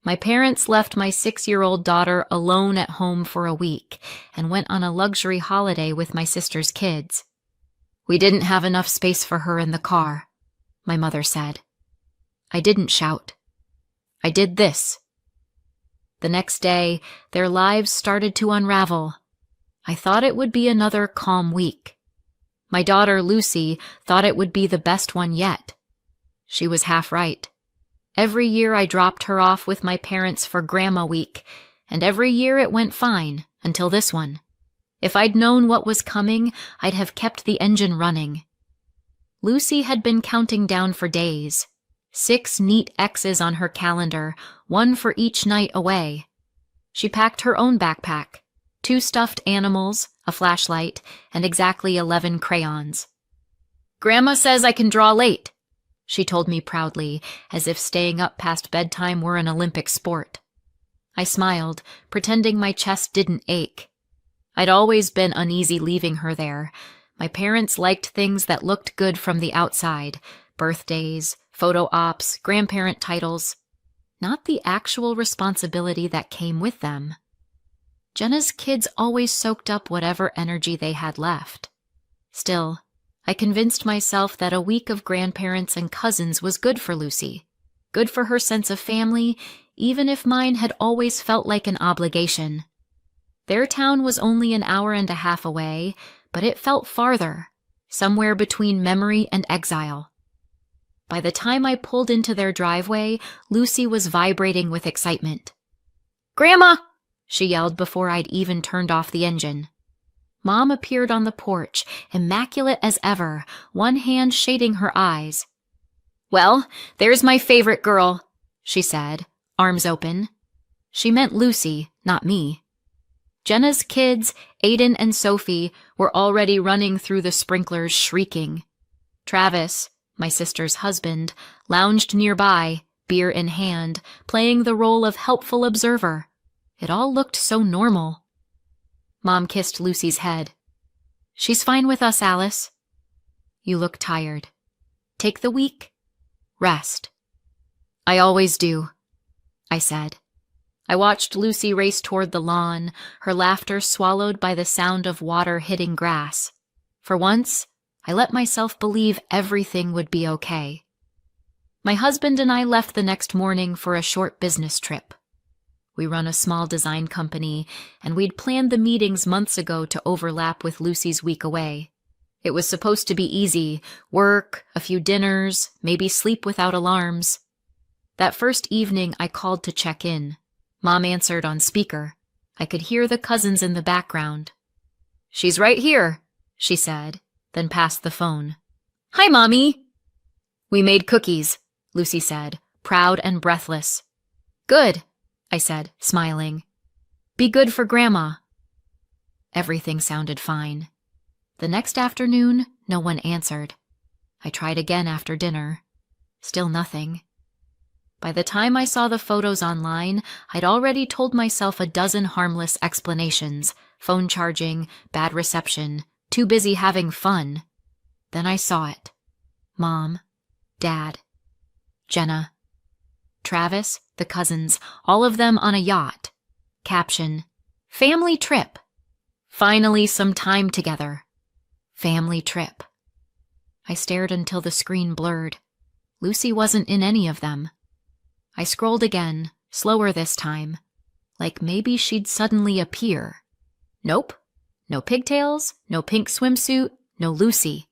My parents left my 6-year-old daughter alone at home for a week and went on a luxury holiday with my sister's kids. We didn't have enough space for her in the car, my mother said. I didn't shout. I did this. The next day, their lives started to unravel. I thought it would be another calm week. My daughter, Lucy, thought it would be the best one yet. She was half right. Every year I dropped her off with my parents for Grandma Week, and every year it went fine, until this one. If I'd known what was coming, I'd have kept the engine running. Lucy had been counting down for days. 6 neat X's on her calendar, 1 for each night away. She packed her own backpack, 2 stuffed animals, a flashlight, and exactly 11 crayons. "Grandma says I can draw late," she told me proudly, as if staying up past bedtime were an Olympic sport. I smiled, pretending my chest didn't ache. I'd always been uneasy leaving her there. My parents liked things that looked good from the outside: birthdays, photo ops, grandparent titles. Not the actual responsibility that came with them. Jenna's kids always soaked up whatever energy they had left. Still, I convinced myself that a week of grandparents and cousins was good for Lucy, good for her sense of family, even if mine had always felt like an obligation. Their town was only an hour and a half away, but it felt farther, somewhere between memory and exile. By the time I pulled into their driveway, Lucy was vibrating with excitement. "Grandma!" she yelled before I'd even turned off the engine. Mom appeared on the porch, immaculate as ever, one hand shading her eyes. "Well, there's my favorite girl," she said, arms open. She meant Lucy, not me. Jenna's kids, Aiden and Sophie, were already running through the sprinklers shrieking. Travis, my sister's husband, lounged nearby, beer in hand, playing the role of helpful observer. It all looked so normal. Mom kissed Lucy's head. "She's fine with us, Alice." "You look tired. Take the week. Rest." "I always do," I said. I watched Lucy race toward the lawn, her laughter swallowed by the sound of water hitting grass. For once, I let myself believe everything would be okay. My husband and I left the next morning for a short business trip. We run a small design company, and we'd planned the meetings months ago to overlap with Lucy's week away. It was supposed to be easy: work, a few dinners, maybe sleep without alarms. That first evening I called to check in. Mom answered on speaker. I could hear the cousins in the background. "She's right here," she said, then passed the phone. "Hi, Mommy." "We made cookies," Lucy said, proud and breathless. "Good," I said, smiling. "Be good for Grandma." Everything sounded fine. The next afternoon, no one answered. I tried again after dinner. Still nothing. By the time I saw the photos online, I'd already told myself a dozen harmless explanations: phone charging, bad reception, too busy having fun. Then I saw it. Mom, Dad, Jenna, Travis, the cousins, all of them on a yacht. Caption: family trip. Finally some time together. Family trip. I stared until the screen blurred. Lucy wasn't in any of them. I scrolled again, slower this time, like maybe she'd suddenly appear. Nope. No pigtails, no pink swimsuit, no Lucy.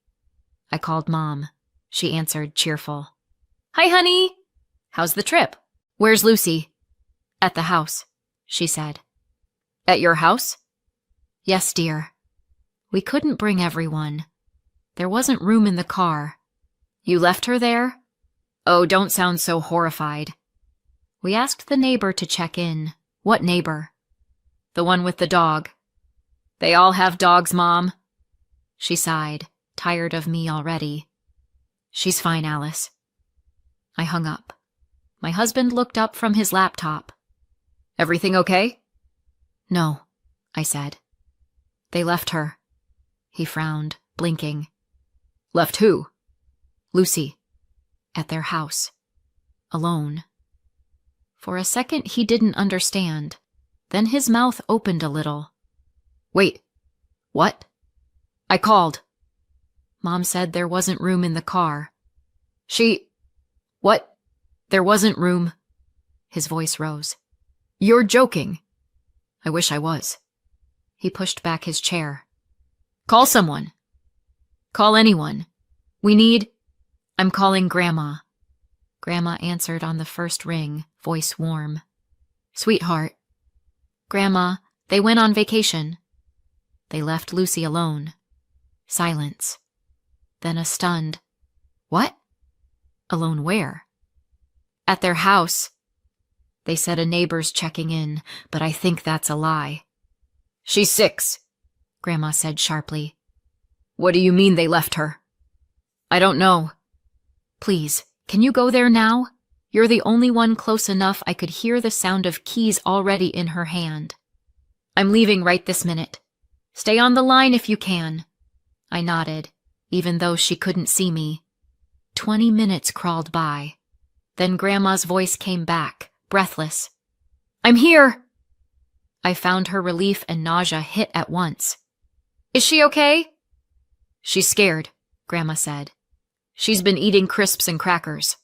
I called Mom. She answered, cheerful. "Hi, honey. How's the trip? Where's Lucy?" "At the house," she said. "At your house?" "Yes, dear. We couldn't bring everyone. There wasn't room in the car." "You left her there?" "Oh, don't sound so horrified." We asked the neighbor to check in. "What neighbor?" "The one with the dog." "They all have dogs, Mom." She sighed, tired of me already. "She's fine, Alice." I hung up. My husband looked up from his laptop. "Everything okay?" "No," I said. "They left her." He frowned, blinking. "Left who?" "Lucy. At their house. Alone." For a second, he didn't understand. Then his mouth opened a little. Wait, what? I called. Mom said there wasn't room in the car. What? There wasn't room. His voice rose. You're joking. I wish I was. He pushed back his chair. Call someone. Call anyone. I'm calling Grandma. Grandma answered on the first ring, voice warm. Sweetheart. Grandma, they went on vacation. They left Lucy alone. Silence. Then a stunned, what? Alone where? At their house. They said a neighbor's checking in, but I think that's a lie. She's 6, Grandma said sharply. What do you mean they left her? I don't know. Please, can you go there now? You're the only one close enough I could hear the sound of keys already in her hand. I'm leaving right this minute. Stay on the line if you can. I nodded, even though she couldn't see me. 20 minutes crawled by. Then Grandma's voice came back, breathless. I'm here! I found her relief and nausea hit at once. Is she okay? She's scared, Grandma said. She's been eating crisps and crackers.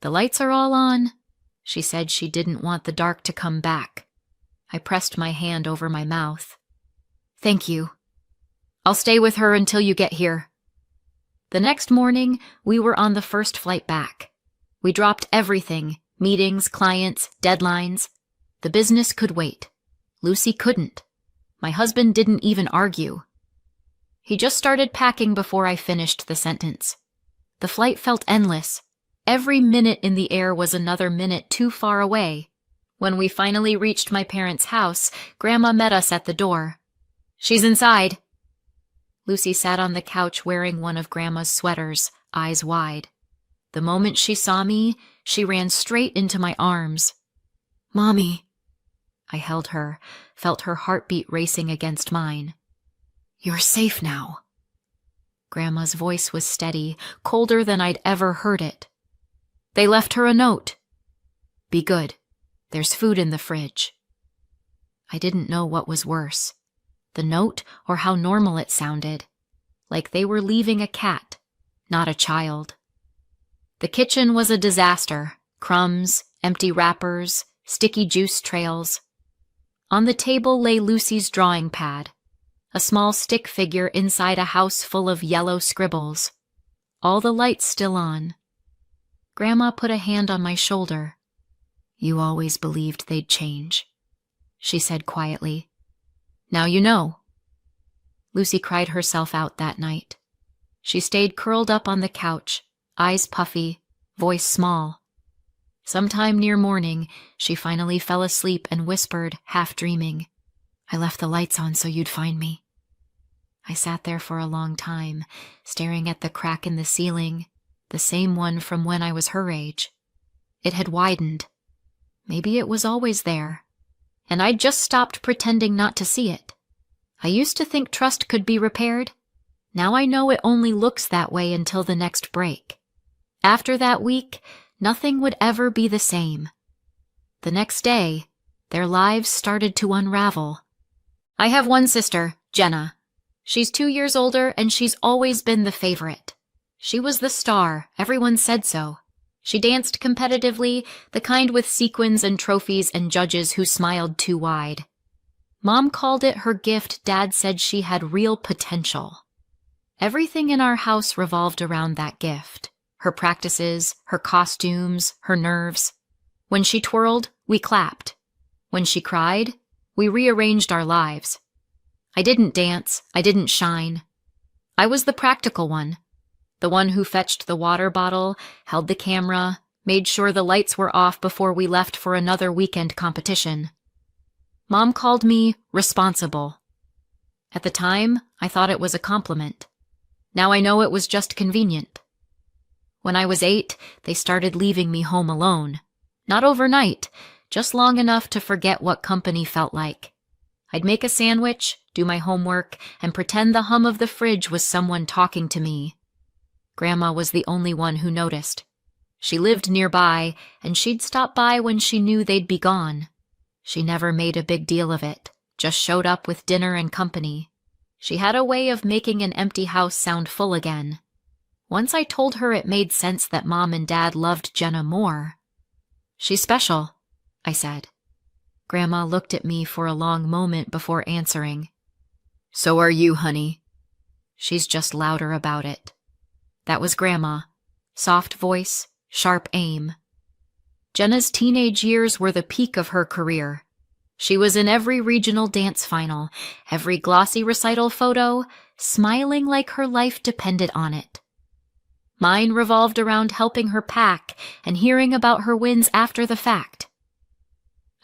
The lights are all on. She said she didn't want the dark to come back. I pressed my hand over my mouth. Thank you. I'll stay with her until you get here. The next morning, we were on the first flight back. We dropped everything, meetings, clients, deadlines. The business could wait. Lucy couldn't. My husband didn't even argue. He just started packing before I finished the sentence. The flight felt endless. Every minute in the air was another minute too far away. When we finally reached my parents' house, Grandma met us at the door. She's inside. Lucy sat on the couch wearing one of Grandma's sweaters, eyes wide. The moment she saw me, she ran straight into my arms. Mommy. I held her, felt her heartbeat racing against mine. You're safe now. Grandma's voice was steady, colder than I'd ever heard it. They left her a note. Be good. There's food in the fridge. I didn't know what was worse, the note or how normal it sounded, like they were leaving a cat, not a child. The kitchen was a disaster, crumbs, empty wrappers, sticky juice trails. On the table lay Lucy's drawing pad, a small stick figure inside a house full of yellow scribbles, all the lights still on. Grandma put a hand on my shoulder. You always believed they'd change, she said quietly. Now you know. Lucy cried herself out that night. She stayed curled up on the couch, eyes puffy, voice small. Sometime near morning, she finally fell asleep and whispered, half dreaming, I left the lights on so you'd find me. I sat there for a long time, staring at the crack in the ceiling, the same one from when I was her age. It had widened. Maybe it was always there, and I'd just stopped pretending not to see it. I used to think trust could be repaired. Now I know it only looks that way until the next break. After that week, nothing would ever be the same. The next day, their lives started to unravel. I have one sister, Jenna. She's 2 years older, and she's always been the favorite. She was the star, everyone said so. She danced competitively, the kind with sequins and trophies and judges who smiled too wide. Mom called it her gift. Dad said she had real potential. Everything in our house revolved around that gift. Her practices, her costumes, her nerves. When she twirled, we clapped. When she cried, we rearranged our lives. I didn't dance, I didn't shine. I was the practical one. The one who fetched the water bottle, held the camera, made sure the lights were off before we left for another weekend competition. Mom called me responsible. At the time, I thought it was a compliment. Now I know it was just convenient. When I was 8, they started leaving me home alone. Not overnight, just long enough to forget what company felt like. I'd make a sandwich, do my homework, and pretend the hum of the fridge was someone talking to me. Grandma was the only one who noticed. She lived nearby, and she'd stop by when she knew they'd be gone. She never made a big deal of it, just showed up with dinner and company. She had a way of making an empty house sound full again. Once I told her it made sense that Mom and Dad loved Jenna more. "She's special," I said. Grandma looked at me for a long moment before answering. "So are you, honey." She's just louder about it. That was Grandma. Soft voice, sharp aim. Jenna's teenage years were the peak of her career. She was in every regional dance final, every glossy recital photo, smiling like her life depended on it. Mine revolved around helping her pack and hearing about her wins after the fact.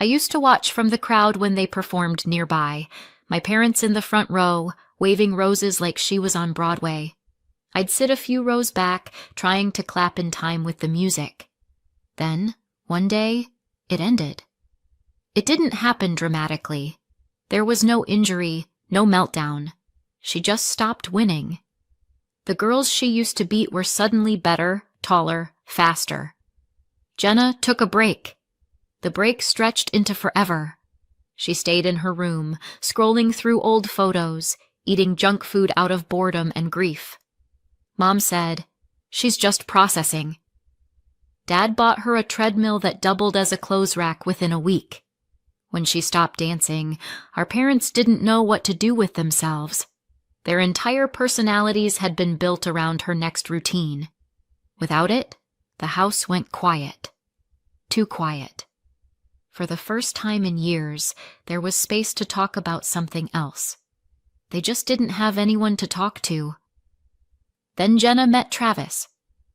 I used to watch from the crowd when they performed nearby, my parents in the front row, waving roses like she was on Broadway. I'd sit a few rows back, trying to clap in time with the music. Then, one day, it ended. It didn't happen dramatically. There was no injury, no meltdown. She just stopped winning. The girls she used to beat were suddenly better, taller, faster. Jenna took a break. The break stretched into forever. She stayed in her room, scrolling through old photos, eating junk food out of boredom and grief. Mom said, "She's just processing." Dad bought her a treadmill that doubled as a clothes rack within a week. When she stopped dancing, our parents didn't know what to do with themselves. Their entire personalities had been built around her next routine. Without it, the house went quiet. Too quiet. For the first time in years, there was space to talk about something else. They just didn't have anyone to talk to. Then Jenna met Travis.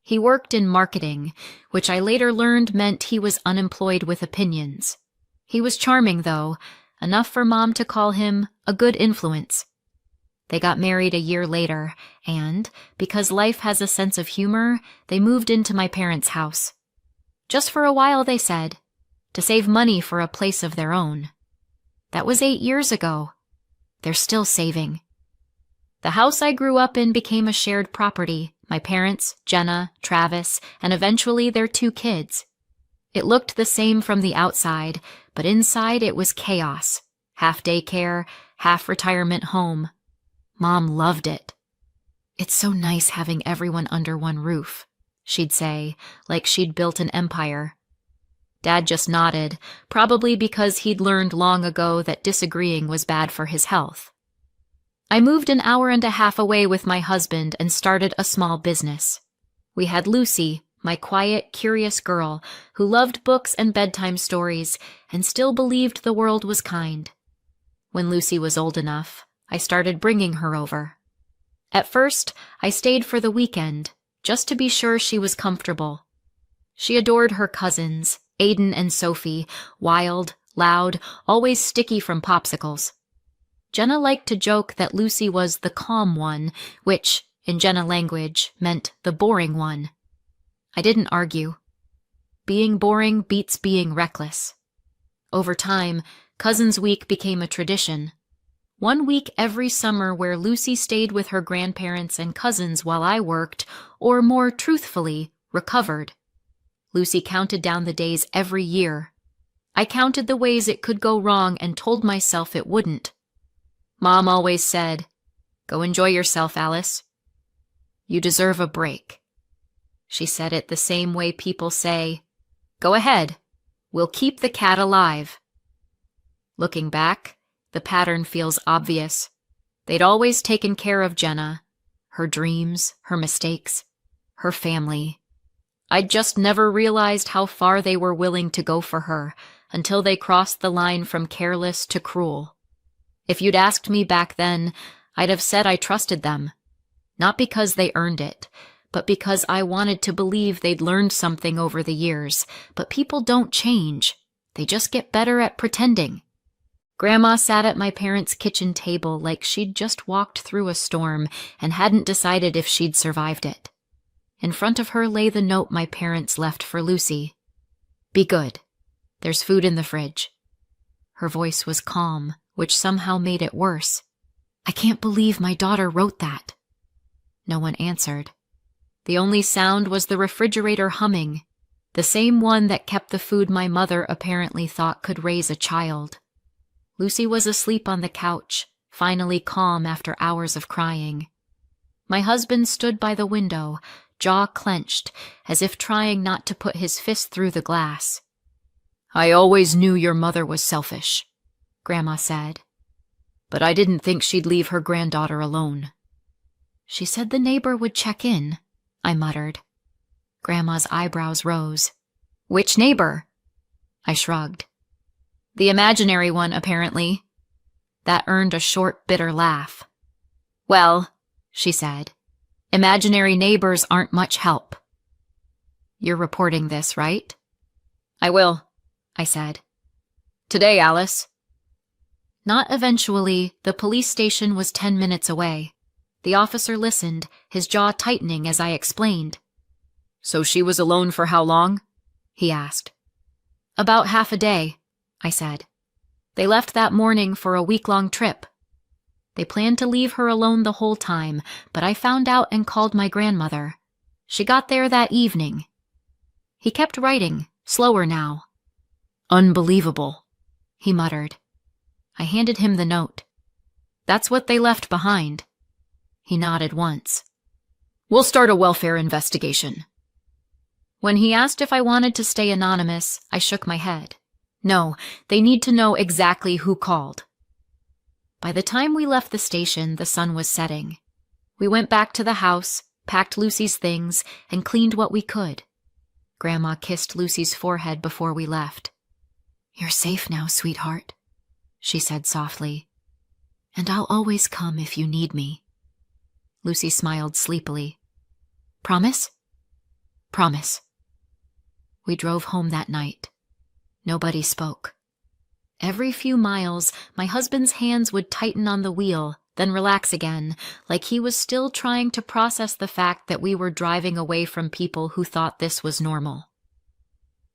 He worked in marketing, which I later learned meant he was unemployed with opinions. He was charming, though, enough for Mom to call him a good influence. They got married a year later, and, because life has a sense of humor, they moved into my parents' house. Just for a while, they said, to save money for a place of their own. That was 8 years ago. They're still saving. The house I grew up in became a shared property, my parents, Jenna, Travis, and eventually their 2 kids. It looked the same from the outside, but inside it was chaos. Half daycare, half retirement home. Mom loved it. "It's so nice having everyone under one roof," she'd say, like she'd built an empire. Dad just nodded, probably because he'd learned long ago that disagreeing was bad for his health. I moved an hour and a half away with my husband and started a small business. We had Lucy, my quiet, curious girl, who loved books and bedtime stories and still believed the world was kind. When Lucy was old enough, I started bringing her over. At first, I stayed for the weekend, just to be sure she was comfortable. She adored her cousins, Aiden and Sophie, wild, loud, always sticky from popsicles. Jenna liked to joke that Lucy was the calm one, which, in Jenna language, meant the boring one. I didn't argue. Being boring beats being reckless. Over time, Cousins Week became a tradition. One week every summer where Lucy stayed with her grandparents and cousins while I worked, or more truthfully, recovered. Lucy counted down the days every year. I counted the ways it could go wrong and told myself it wouldn't. Mom always said, "Go enjoy yourself, Alice. You deserve a break." She said it the same way people say, "Go ahead, we'll keep the cat alive." Looking back, the pattern feels obvious. They'd always taken care of Jenna, her dreams, her mistakes, her family. I'd just never realized how far they were willing to go for her until they crossed the line from careless to cruel. If you'd asked me back then, I'd have said I trusted them. Not because they earned it, but because I wanted to believe they'd learned something over the years. But people don't change. They just get better at pretending. Grandma sat at my parents' kitchen table like she'd just walked through a storm and hadn't decided if she'd survived it. In front of her lay the note my parents left for Lucy. "Be good. There's food in the fridge." Her voice was calm, which somehow made it worse. "I can't believe my daughter wrote that." No one answered. The only sound was the refrigerator humming, The same one that kept the food my mother apparently thought could raise a child. Lucy was asleep on the couch, finally calm after hours of crying. My husband stood by the window, jaw clenched, as if trying not to put his fist through the glass. "I always knew your mother was selfish," Grandma said. "But I didn't think she'd leave her granddaughter alone." "She said the neighbor would check in," I muttered. Grandma's eyebrows rose. "Which neighbor?" I shrugged. "The imaginary one, apparently." That earned a short, bitter laugh. "Well," she said, "imaginary neighbors aren't much help." "You're reporting this, right?" "I will," I said. "Today, Alice." Not eventually. The police station was 10 minutes away. The officer listened, his jaw tightening as I explained. "So she was alone for how long?" he asked. "About half a day," I said. "They left that morning for a week-long trip. They planned to leave her alone the whole time, but I found out and called my grandmother. She got there that evening." He kept writing, slower now. "Unbelievable," he muttered. I handed him the note. "That's what they left behind." He nodded once. "We'll start a welfare investigation." When he asked if I wanted to stay anonymous, I shook my head. No, they need to know exactly who called. By the time we left the station, the sun was setting. We went back to the house, packed Lucy's things, and cleaned what we could. Grandma kissed Lucy's forehead before we left. "You're safe now, sweetheart," she said softly. "And I'll always come if you need me." Lucy smiled sleepily. "Promise?" "Promise." We drove home that night. Nobody spoke. Every few miles, my husband's hands would tighten on the wheel, then relax again, like he was still trying to process the fact that we were driving away from people who thought this was normal.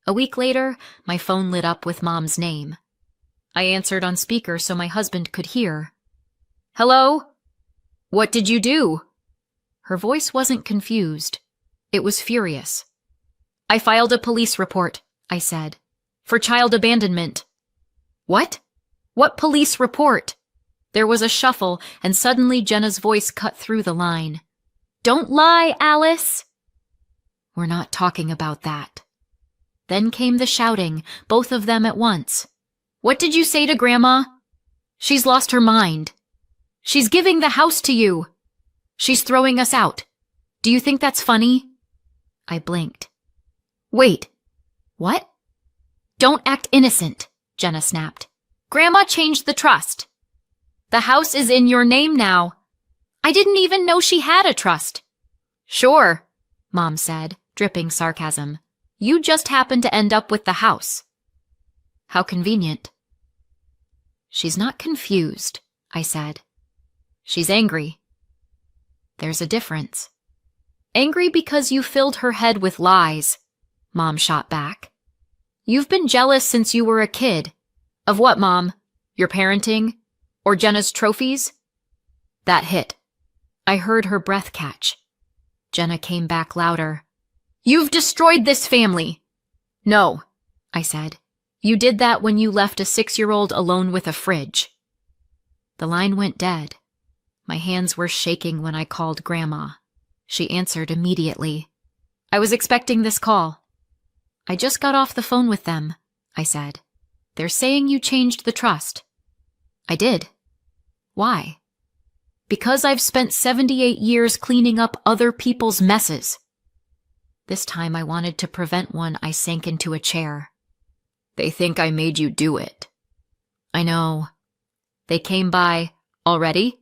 A week later, my phone lit up with Mom's name. I answered on speaker so my husband could hear. "Hello? What did you do?" Her voice wasn't confused. It was furious. "I filed a police report," I said, "for child abandonment." "What? What police report?" There was a shuffle, and suddenly Jenna's voice cut through the line. "Don't lie, Alice!" "We're not talking about that." Then came the shouting, both of them at once. "What did you say to Grandma?" "She's lost her mind." "She's giving the house to you." "She's throwing us out. Do you think that's funny?" I blinked. "Wait. What?" "Don't act innocent," Jenna snapped. "Grandma changed the trust. The house is in your name now." "I didn't even know she had a trust." "Sure," Mom said, dripping sarcasm. "You just happened to end up with the house." "How convenient." "She's not confused," I said. "She's angry." "There's a difference." "Angry because you filled her head with lies," Mom shot back. "You've been jealous since you were a kid. Of what, Mom? Your parenting? Or Jenna's trophies?" That hit. I heard her breath catch. Jenna came back louder. "You've destroyed this family." "No," I said. "You did that when you left a 6-year-old alone with a fridge." The line went dead. My hands were shaking when I called Grandma. She answered immediately. "I was expecting this call." "I just got off the phone with them," I said. "They're saying you changed the trust." "I did." "Why?" "Because I've spent 78 years cleaning up other people's messes." This time I wanted to prevent one. I sank into a chair. "They think I made you do it." "I know." "They came by already?"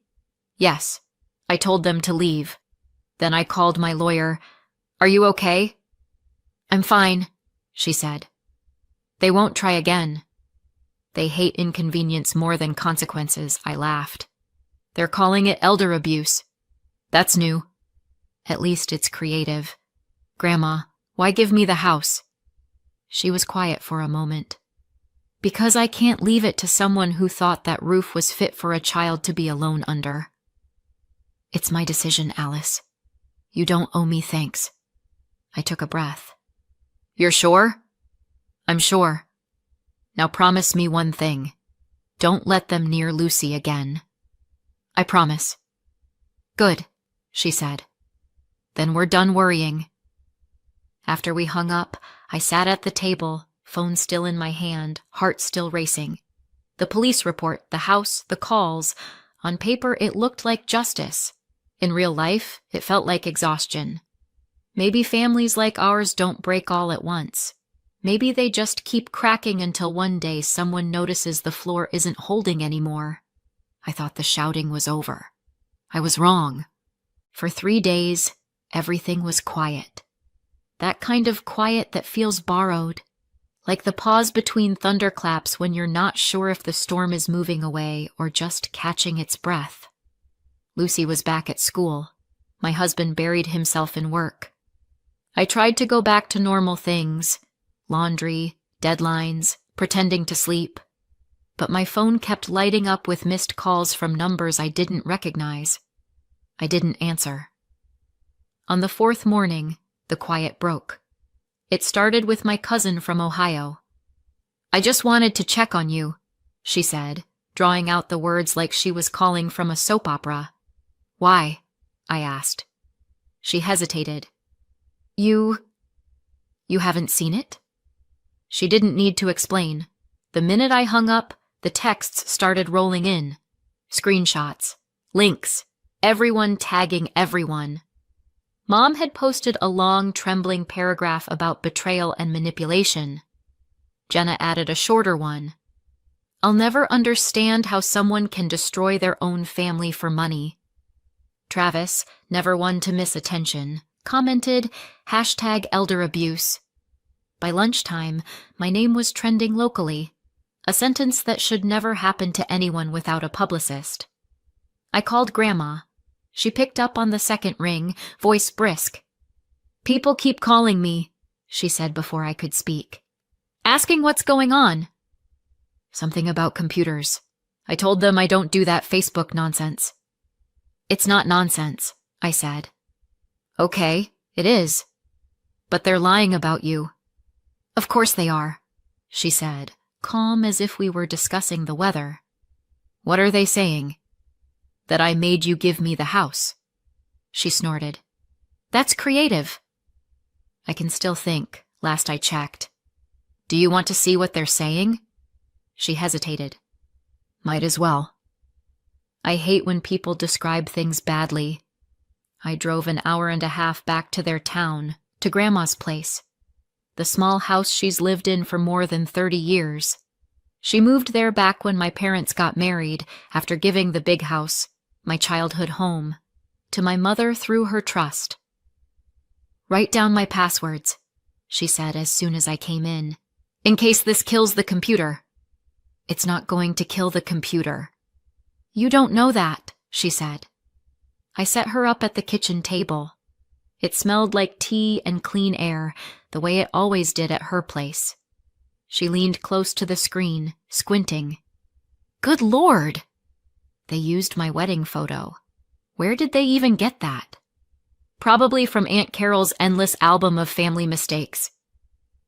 "Yes." I told them to leave. Then I called my lawyer. "Are you okay?" "I'm fine," she said. "They won't try again." "They hate inconvenience more than consequences," I laughed. "They're calling it elder abuse." "That's new." "At least it's creative." "Grandma, why give me the house?" She was quiet for a moment. "Because I can't leave it to someone who thought that roof was fit for a child to be alone under." "It's my decision, Alice. You don't owe me thanks." I took a breath. You're sure? I'm sure. Now promise me one thing. Don't let them near Lucy again. I promise. Good, she said. Then we're done worrying. After we hung up, I sat at the table, phone still in my hand, heart still racing. The police report, the house, the calls. On paper, it looked like justice. In real life, it felt like exhaustion. Maybe families like ours don't break all at once. Maybe they just keep cracking until one day someone notices the floor isn't holding anymore. I thought the shouting was over. I was wrong. For 3 days, everything was quiet. That kind of quiet that feels borrowed. Like the pause between thunderclaps when you're not sure if the storm is moving away or just catching its breath. Lucy was back at school. My husband buried himself in work. I tried to go back to normal things. Laundry, deadlines, pretending to sleep. But my phone kept lighting up with missed calls from numbers I didn't recognize. I didn't answer. On the 4th morning, the quiet broke. It started with my cousin from Ohio. I just wanted to check on you, she said, drawing out the words like she was calling from a soap opera. Why? I asked. She hesitated. You haven't seen it? She didn't need to explain. The minute I hung up, the texts started rolling in. Screenshots, links, everyone tagging everyone. Mom had posted a long, trembling paragraph about betrayal and manipulation. Jenna added a shorter one. I'll never understand how someone can destroy their own family for money. Travis, never one to miss attention, commented, #elderabuse. By lunchtime, my name was trending locally, a sentence that should never happen to anyone without a publicist. I called Grandma. She picked up on the second ring, voice brisk. People keep calling me, she said before I could speak. Asking what's going on. Something about computers. I told them I don't do that Facebook nonsense. It's not nonsense, I said. Okay, it is. But they're lying about you. Of course they are, she said, calm as if we were discussing the weather. What are they saying? That I made you give me the house. She snorted. That's creative. I can still think, last I checked. Do you want to see what they're saying? She hesitated. Might as well. I hate when people describe things badly. I drove an hour and a half back to their town, to Grandma's place. The small house she's lived in for more than 30 years. She moved there back when my parents got married, after giving the big house, my childhood home, to my mother through her trust. Write down my passwords, she said as soon as I came in case this kills the computer. It's not going to kill the computer. You don't know that, she said. I set her up at the kitchen table. It smelled like tea and clean air, the way it always did at her place. She leaned close to the screen, squinting. Good Lord! They used my wedding photo. Where did they even get that? Probably from Aunt Carol's endless album of family mistakes.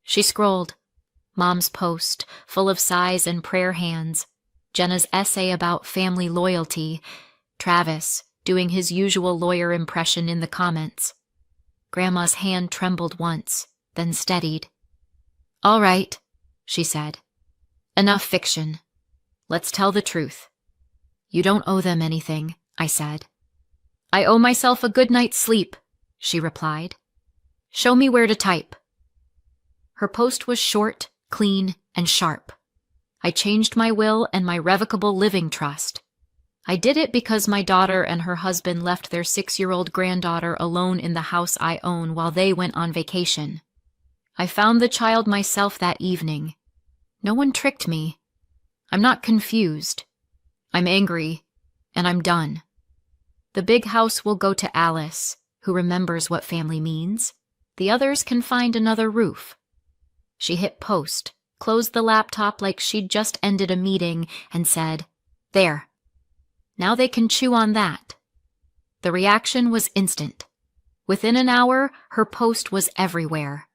She scrolled. Mom's post, full of sighs and prayer hands. Jenna's essay about family loyalty. Travis, doing his usual lawyer impression in the comments. Grandma's hand trembled once, then steadied. All right, she said. Enough fiction. Let's tell the truth. You don't owe them anything, I said. I owe myself a good night's sleep, she replied. Show me where to type. Her post was short, clean, and sharp. I changed my will and my revocable living trust. I did it because my daughter and her husband left their 6-year-old granddaughter alone in the house I own while they went on vacation. I found the child myself that evening. No one tricked me. I'm not confused. I'm angry, and I'm done. The big house will go to Alice, who remembers what family means. The others can find another roof. She hit post, closed the laptop like she'd just ended a meeting, and said, There. Now they can chew on that. The reaction was instant. Within an hour, her post was everywhere.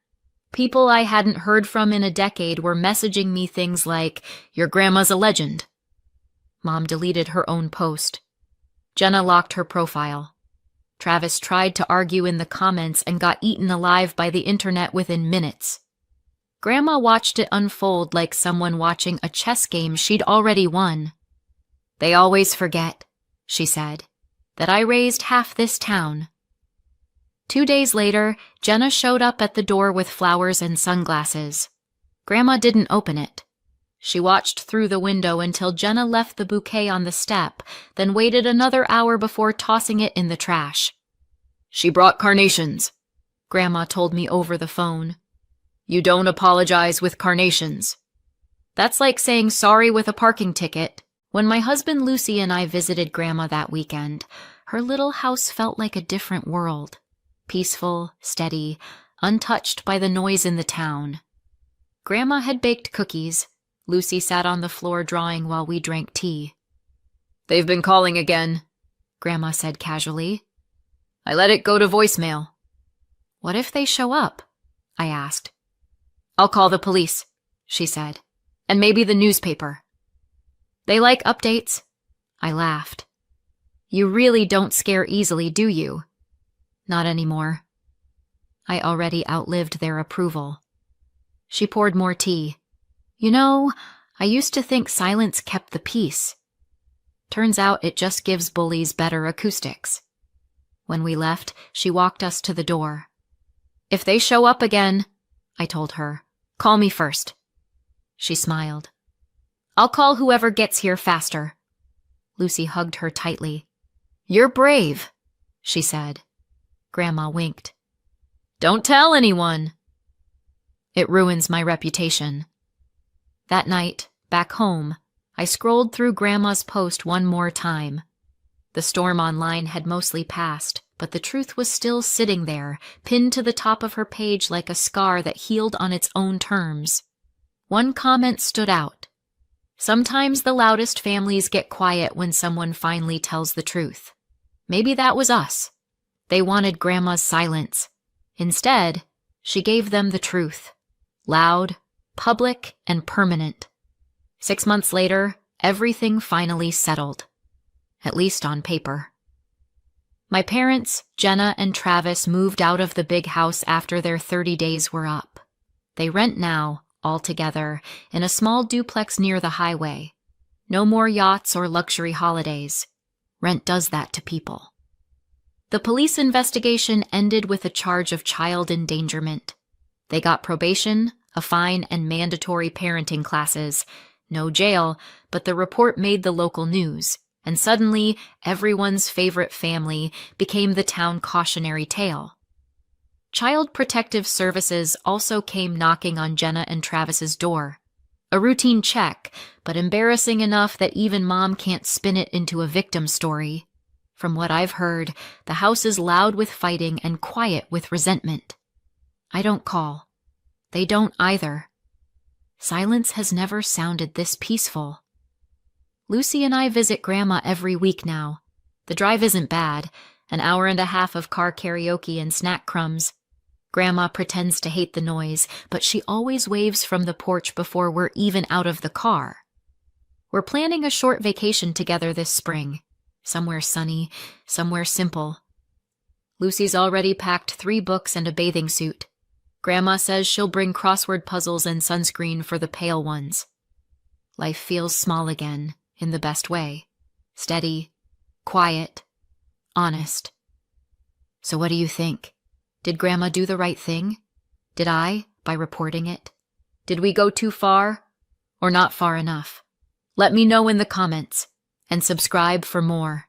People I hadn't heard from in a decade were messaging me things like, "Your grandma's a legend." Mom deleted her own post. Jenna locked her profile. Travis tried to argue in the comments and got eaten alive by the internet within minutes. Grandma watched it unfold like someone watching a chess game she'd already won. "They always forget," she said, "that I raised half this town." 2 days later, Jenna showed up at the door with flowers and sunglasses. Grandma didn't open it. She watched through the window until Jenna left the bouquet on the step, then waited another hour before tossing it in the trash. "She brought carnations," Grandma told me over the phone. "You don't apologize with carnations." That's like saying sorry with a parking ticket. When my husband Lucy and I visited Grandma that weekend, her little house felt like a different world. Peaceful, steady, untouched by the noise in the town. Grandma had baked cookies. Lucy sat on the floor drawing while we drank tea. "They've been calling again," Grandma said casually. "I let it go to voicemail." "What if they show up?" I asked. "I'll call the police," she said, "and maybe the newspaper." "They like updates." I laughed. "You really don't scare easily, do you?" "Not anymore." I already outlived their approval. She poured more tea. "You know, I used to think silence kept the peace. Turns out it just gives bullies better acoustics." When we left, she walked us to the door. "If they show up again," I told her, "call me first." She smiled. "I'll call whoever gets here faster." Lucy hugged her tightly. "You're brave," she said. Grandma winked. "Don't tell anyone." "It ruins my reputation." That night, back home, I scrolled through Grandma's post one more time. The storm online had mostly passed, but the truth was still sitting there, pinned to the top of her page like a scar that healed on its own terms. One comment stood out. "Sometimes the loudest families get quiet when someone finally tells the truth." Maybe that was us. They wanted Grandma's silence. Instead, she gave them the truth. Loud, public, and permanent. 6 months later, everything finally settled. At least on paper. My parents, Jenna and Travis, moved out of the big house after their 30 days were up. They rent now, all together, in a small duplex near the highway. No more yachts or luxury holidays. Rent does that to people. The police investigation ended with a charge of child endangerment. They got probation, a fine, and mandatory parenting classes. No jail, but the report made the local news, and suddenly everyone's favorite family became the town cautionary tale. Child Protective Services also came knocking on Jenna and Travis's door. A routine check, but embarrassing enough that even Mom can't spin it into a victim story. From what I've heard, the house is loud with fighting and quiet with resentment. I don't call. They don't either. Silence has never sounded this peaceful. Lucy and I visit Grandma every week now. The drive isn't bad, an hour and a half of car karaoke and snack crumbs. Grandma pretends to hate the noise, but she always waves from the porch before we're even out of the car. We're planning a short vacation together this spring. Somewhere sunny, somewhere simple. Lucy's already packed 3 books and a bathing suit. Grandma says she'll bring crossword puzzles and sunscreen for the pale ones. Life feels small again, in the best way. Steady, quiet, honest. So what do you think? Did Grandma do the right thing? Did I, by reporting it? Did we go too far, or not far enough? Let me know in the comments, and subscribe for more.